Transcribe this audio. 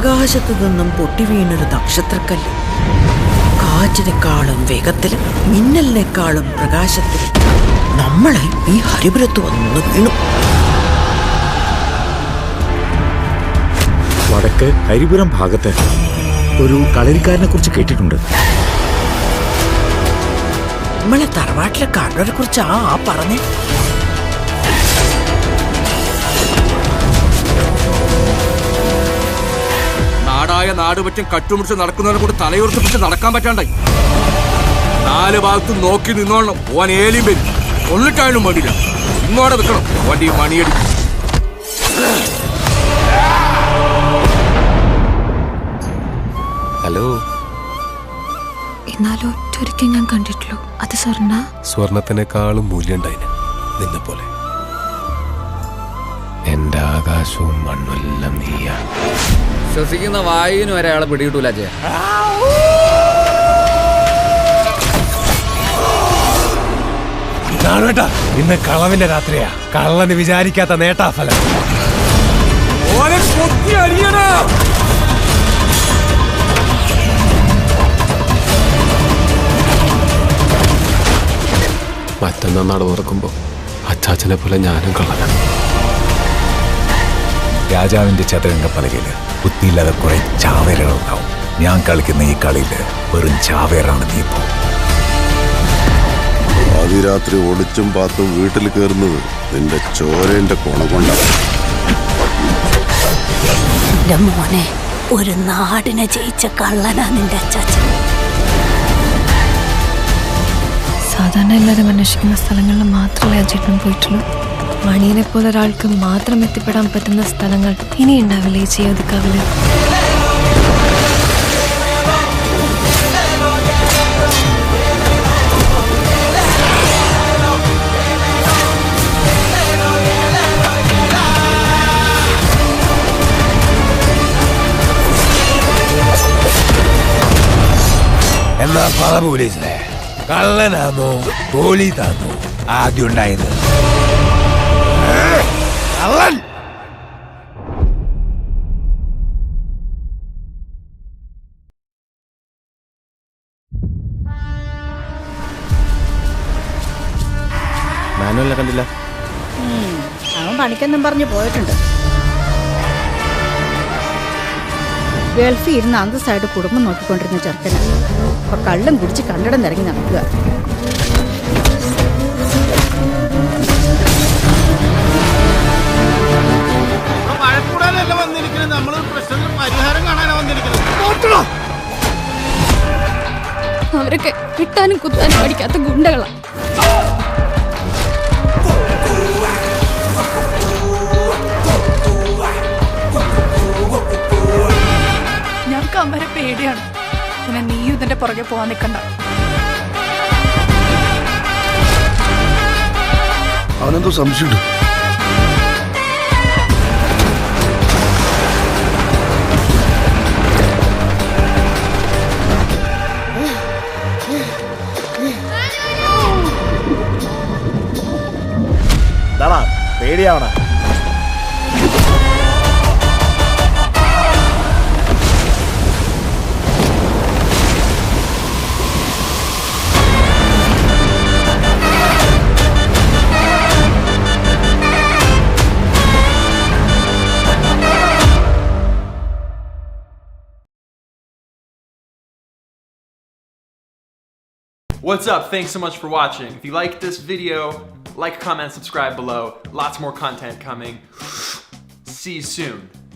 ആകാശത്തു നിന്നും പൊട്ടി വീണൊരു നക്ഷത്രക്കല്ല് കാറ്റിനേക്കാളും വേഗത്തിൽ മിന്നലിനേക്കാളും പ്രകാശത്തിൽ നമ്മളെ ഈ ഹരിപുരത്ത് വന്നു വീണു. വടക്ക് ഹരിപുരം ഭാഗത്ത് ഒരു കളരിക്കാരനെ കുറിച്ച് കേട്ടിട്ടുണ്ട്. നമ്മളെ തറവാട്ടിലെ കാരണവരെ കുറിച്ച് ആ പറഞ്ഞേ. നാടായ നാട് പറ്റും കട്ടുമുടിച്ച് നടക്കുന്നവരെ കൂടെ തലയുറപ്പിച്ച് നടക്കാൻ പറ്റാണ്ടായി. 4 ഭാഗത്തും നോക്കി നിന്നോളണം. ഓൻ ഏലിയും വരും. കൊള്ളിട്ടായാലും മടിയില്ല. ഇങ്ങോടെ നിൽക്കണം. വണ്ടി മണിയടി. ഹലോ. എന്നാലും ഒറ്റൊരിക്കൽ ഞാൻ കണ്ടിട്ടുള്ളൂ. അത് സ്വർണത്തിനേക്കാളും മൂല്യമുണ്ടായിന് നിന്നെ പോലെ. എന്റെ ആകാശവും മണ്ണെല്ലാം നീയാണ്. ശ്വസിക്കുന്ന വായുവിന് ഒരാളെ പിടികിട്ടൂല. ഇന്ന് കളവിന്റെ രാത്രിയാ. കള്ളന് വിചാരിക്കാത്ത നേട്ടാഫലം. മറ്റന്നാ നട തുറക്കുമ്പോ അച്ചാച്ചനെ പോലെ ഞാനും കള്ളനാണ്. രാജാവിന്റെ ചതുരംഗ പലകയില് ബുദ്ധിയില്ലാതെ കുറെ ചാവേറുകളുണ്ടാവും. ഞാൻ കളിക്കുന്ന ഈ കളിയില് വെറും ചാവേറാണ് നീ. ഇപ്പോ ആദ്യരാത്രി ഒളിച്ചും പാത്തും വീട്ടിൽ കയറുന്നത് നിന്റെ ചോരേന്റെ കൊണ കൊണ്ടാണ്. മോനെ, ഒരു നാടിനെ ജയിച്ച കള്ളനാ നിന്റെ അച്ചാച്ചൻ. സാധാരണ എല്ലാവരും അന്വേഷിക്കുന്ന സ്ഥലങ്ങളിൽ മാത്രമേ അജേട്ടൻ പോയിട്ടുള്ളൂ. മണിയനെ പോലെ ഒരാൾക്ക് മാത്രം എത്തിപ്പെടാൻ പറ്റുന്ന സ്ഥലങ്ങൾ ഇനി ഉണ്ടാവില്ലേ ഈ ചെയ്യൊതുക്കാവില്ല. എന്നാ പറ പോലീസിലെ, കള്ളനാന്നോ പോലീസാന്നോ ആദ്യം ഉണ്ടായത്? കള്ളൻ. മാനുവലിനെ കണ്ടില്ല. അവൻ പണിക്കെന്നും പറഞ്ഞു പോയിട്ടുണ്ട്. ഗൾഫിൽ ഇരുന്ന് അന്തസ്സായിട്ട് കുടുംബം നോക്കിക്കൊണ്ടിരുന്ന ചെറുക്കനാണ്. അപ്പൊ കള്ളും കുടിച്ച് കണ്ടിടം ഇറങ്ങി നടക്കുക. അവരൊക്കെ കിട്ടാനും കുത്താനും പഠിക്കാത്ത ഗുണ്ടകളാണ്. ഞങ്ങൾക്ക് അവരെ പേടിയാണ്. പിന്നെ നീയും ഇതിന്റെ പുറകെ പോവാൻ നിൽക്കണ്ട. അവനെന്തോ സംശയമുണ്ട്. പേടിയാവണ. What's up? Thanks so much for watching. If you liked this video, like, comment, subscribe below. Lots more content coming. See you soon.